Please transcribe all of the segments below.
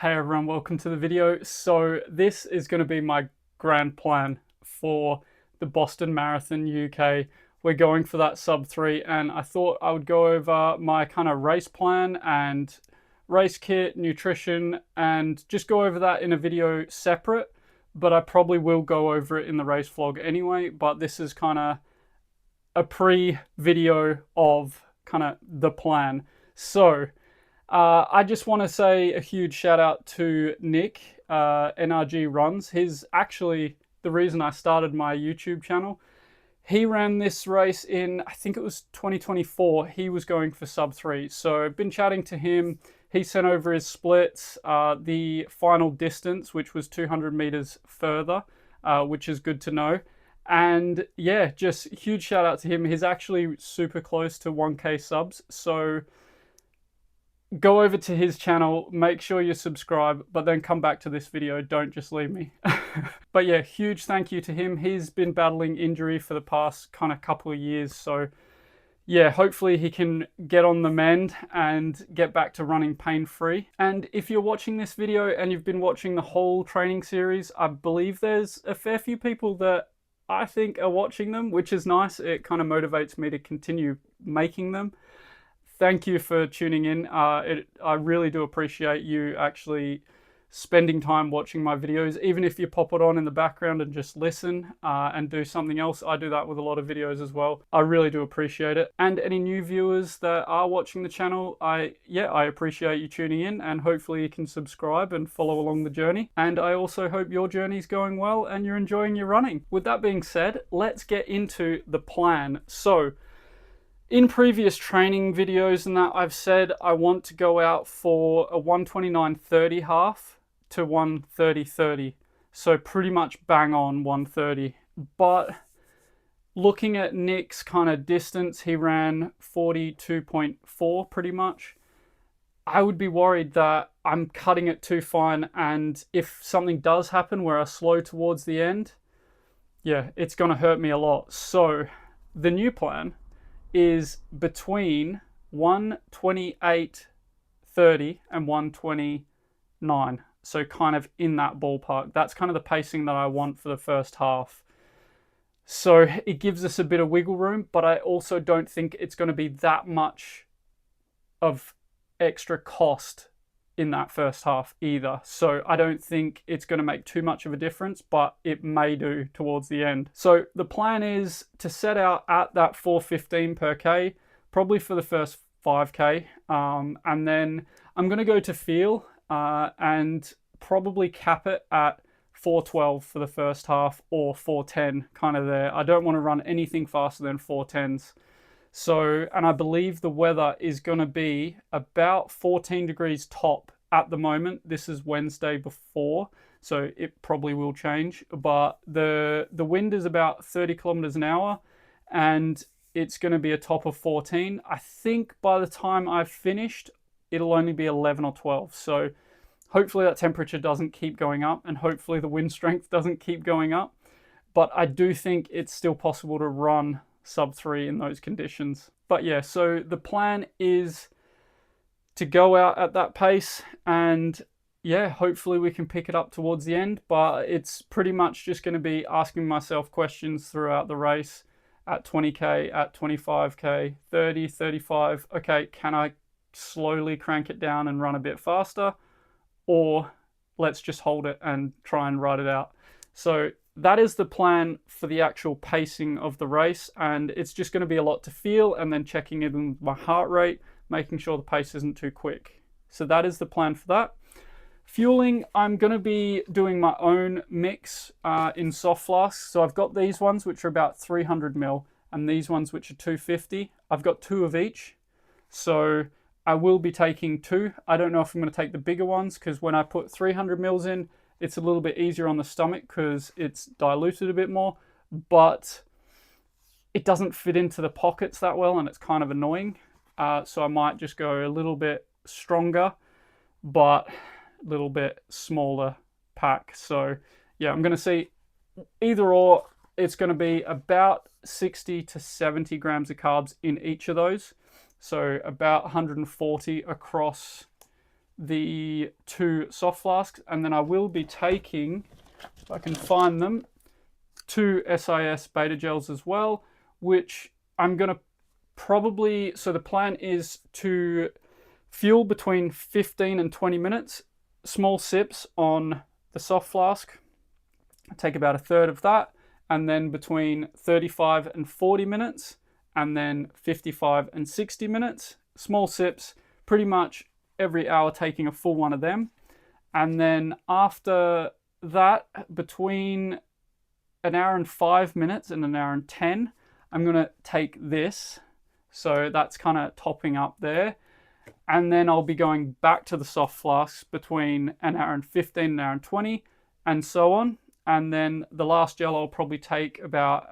Hey everyone, welcome to the video. So this is going to be my grand plan for the Boston Marathon UK. We're going for that sub-3 and I thought I would go over my kind of race plan and race kit, nutrition, and just go over that in a video separate, but I probably will go over it in the race vlog anyway, but this is kind of a pre-video of kind of the plan. So I just want to say a huge shout out to Nick, NRG Runs. He's actually the reason I started my YouTube channel. He ran this race in, I think it was 2024. He was going for sub-3. So I've been chatting to him. He sent over his splits, the final distance, which was 200 meters further, which is good to know. And yeah, just huge shout out to him. He's actually super close to 1K subs. So go over to his channel, make sure you subscribe, but then come back to this video. Don't just leave me. But yeah, huge thank you to him. He's been battling injury for the past kind of couple of years. So yeah, hopefully he can get on the mend and get back to running pain-free. And if you're watching this video and you've been watching the whole training series, I believe there's a fair few people that I think are watching them, which is nice. It kind of motivates me to continue making them. Thank you for tuning in. I really do appreciate you actually spending time watching my videos, even if you pop it on in the background and just listen and do something else. I do that with a lot of videos as well. I really do appreciate it. And any new viewers that are watching the channel, I appreciate you tuning in, and hopefully you can subscribe and follow along the journey. And I also hope your journey's going well and you're enjoying your running. With that being said, let's get into the plan. So in previous training videos and that, I've said I want to go out for a 129.30 half to 130.30. So pretty much bang on 130. But looking at Nick's kind of distance, he ran 42.4 pretty much. I would be worried that I'm cutting it too fine, and if something does happen where I slow towards the end, yeah, it's going to hurt me a lot. So the new plan is between 128.30 and 129. So kind of in that ballpark. That's kind of the pacing that I want for the first half. So it gives us a bit of wiggle room, but I also don't think it's going to be that much of extra cost in that first half either. So I don't think it's going to make too much of a difference, but it may do towards the end. So the plan is to set out at that 4:15 per K, probably for the first 5K. And then I'm going to go to feel and probably cap it at 4:12 for the first half, or 4:10 kind of there. I don't want to run anything faster than 4:10s. So, and I believe the weather is going to be about 14 degrees top at the moment. This is Wednesday before, so it probably will change. But the wind is about 30 kilometers an hour, and it's going to be a top of 14. I think by the time I've finished, it'll only be 11 or 12. So hopefully that temperature doesn't keep going up, and hopefully the wind strength doesn't keep going up. But I do think it's still possible to run sub-3 in those conditions. But yeah, so the plan is to go out at that pace, and yeah, hopefully we can pick it up towards the end. But it's pretty much just going to be asking myself questions throughout the race at 20K, at 25K, 30, 35. Okay, can I slowly crank it down and run a bit faster? Or let's just hold it and try and ride it out. So that is the plan for the actual pacing of the race, and it's just going to be a lot to feel, and then checking in with my heart rate, making sure the pace isn't too quick. So that is the plan for that. Fueling, I'm going to be doing my own mix in soft flasks. So I've got these ones which are about 300 ml, and these ones which are 250. I've got 2 of each, so I will be taking 2. I don't know if I'm going to take the bigger ones, because when I put 300 mils in, it's a little bit easier on the stomach because it's diluted a bit more, but it doesn't fit into the pockets that well, and it's kind of annoying. So I might just go a little bit stronger, but a little bit smaller pack. So yeah, I'm going to see either or. It's going to be about 60 to 70 grams of carbs in each of those. So about 140 across the 2 soft flasks, and then I will be taking, if I can find them, 2 SIS beta gels as well, which I'm going to probably, so the plan is to fuel between 15 and 20 minutes, small sips on the soft flask, take about a third of that, and then between 35 and 40 minutes, and then 55 and 60 minutes, small sips, pretty much every hour taking a full one of them. And then after that, between an hour and 5 minutes and an hour and 10, I'm going to take this. So that's kind of topping up there. And then I'll be going back to the soft flasks between an hour and 15, an hour and 20, and so on. And then the last gel I'll probably take about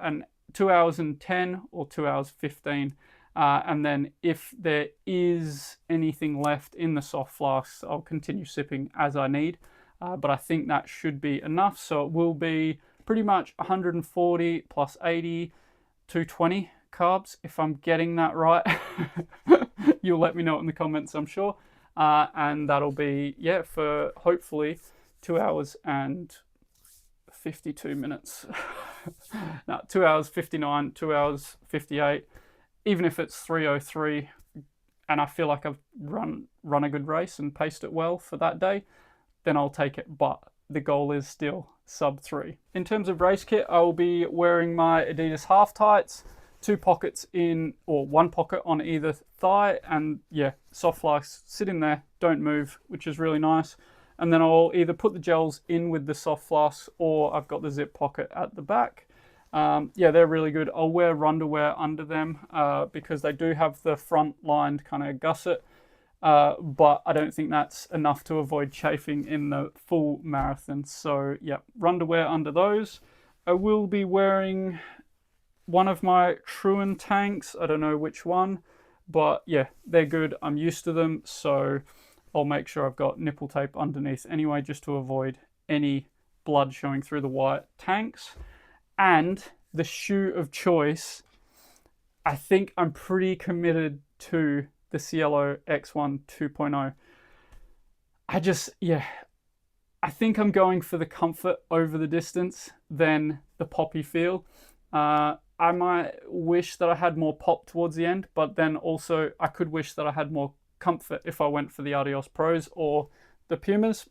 2 hours and 10 or 2 hours 15. And then if there is anything left in the soft flasks, I'll continue sipping as I need. But I think that should be enough. So it will be pretty much 140 plus 80, 220 carbs, if I'm getting that right. You'll let me know in the comments, I'm sure. And that'll be, yeah, for hopefully 2 hours and 52 minutes. No, 2 hours 59, 2 hours 58. Even if it's 3:03 and I feel like I've run a good race and paced it well for that day, then I'll take it. But the goal is still sub-3. In terms of race kit, I will be wearing my Adidas half tights, 2 pockets in, or 1 pocket on either thigh, and yeah, soft flasks sit in there, don't move, which is really nice. And then I'll either put the gels in with the soft flasks, or I've got the zip pocket at the back. Yeah, they're really good. I'll wear underwear under them because they do have the front lined kind of gusset, but I don't think that's enough to avoid chafing in the full marathon. So yeah, underwear under those. I will be wearing one of my Truan tanks. I don't know which one, but yeah, they're good. I'm used to them, so I'll make sure I've got nipple tape underneath anyway, just to avoid any blood showing through the white tanks. And the shoe of choice, I think I'm pretty committed to the Cielo X1 2.0. I think I'm going for the comfort over the distance than the poppy feel. I might wish that I had more pop towards the end, but then also I could wish that I had more comfort if I went for the Adios Pros or the Pumas.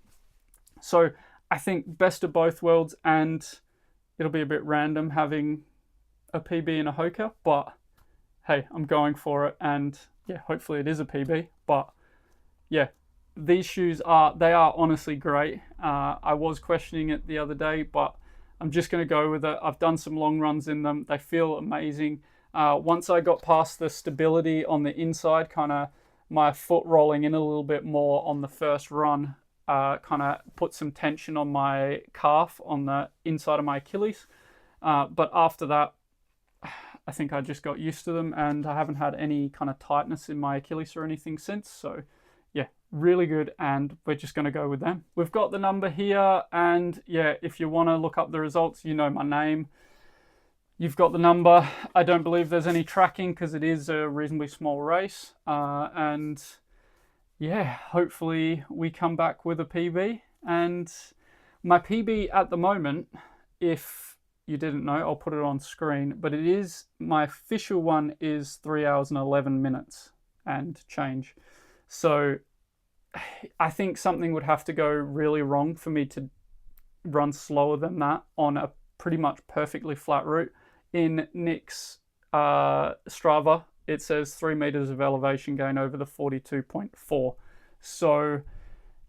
So I think best of both worlds, and it'll be a bit random having a PB and a Hoka, but hey, I'm going for it, and yeah, hopefully it is a PB. But yeah, these shoes are honestly great. I was questioning it the other day, but I'm just going to go with it. I've done some long runs in them. They feel amazing. Once I got past the stability on the inside, kind of my foot rolling in a little bit more on the first run, kind of put some tension on my calf on the inside of my Achilles. But after that, I think I just got used to them, and I haven't had any kind of tightness in my Achilles or anything since. So yeah, really good, and we're just going to go with them. We've got the number here, and yeah, if you want to look up the results, you know my name. You've got the number. I don't believe there's any tracking because it is a reasonably small race. And yeah, hopefully we come back with a PB. And my PB at the moment, if you didn't know, I'll put it on screen, but it is, my official one is 3 hours and 11 minutes and change. So I think something would have to go really wrong for me to run slower than that on a pretty much perfectly flat route. In Nick's Strava, it says 3 meters of elevation gain over the 42.4. So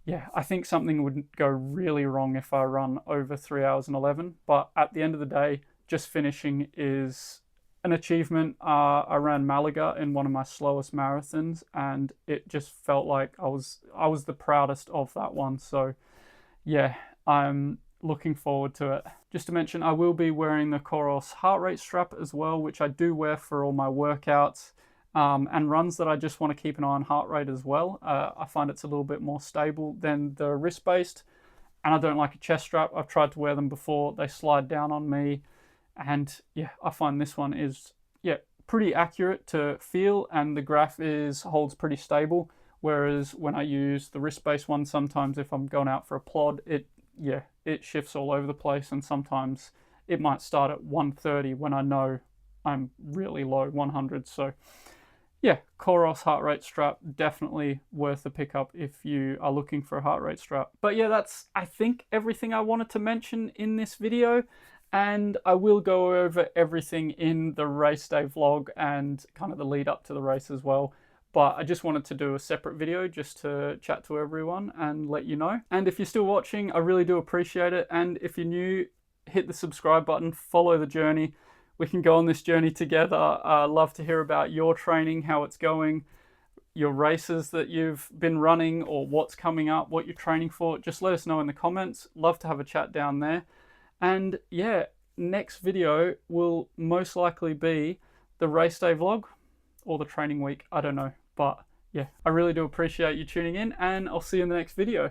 yeah, I think something would go really wrong if I run over 3 hours and 11. But at the end of the day, just finishing is an achievement. I ran Malaga in one of my slowest marathons, and it just felt like I was the proudest of that one. So yeah, I'm looking forward to it. Just to mention, I will be wearing the Coros heart rate strap as well, which I do wear for all my workouts and runs that I just want to keep an eye on heart rate as well. I find it's a little bit more stable than the wrist-based, and I don't like a chest strap. I've tried to wear them before. They slide down on me, and yeah, I find this one is pretty accurate to feel, and the graph holds pretty stable, Whereas when I use the wrist-based one, sometimes if I'm going out for a plod, it shifts all over the place, and sometimes it might start at 130 when I know I'm really low, 100. So yeah, Coros heart rate strap, definitely worth a pickup if you are looking for a heart rate strap. But yeah, that's, I think, everything I wanted to mention in this video. And I will go over everything in the race day vlog and kind of the lead up to the race as well. But I just wanted to do a separate video just to chat to everyone and let you know. And if you're still watching, I really do appreciate it. And if you're new, hit the subscribe button, follow the journey. We can go on this journey together. I love to hear about your training, how it's going, your races that you've been running, or what's coming up, what you're training for. Just let us know in the comments. Love to have a chat down there. And yeah, next video will most likely be the race day vlog or the training week. I don't know. But yeah, I really do appreciate you tuning in, and I'll see you in the next video.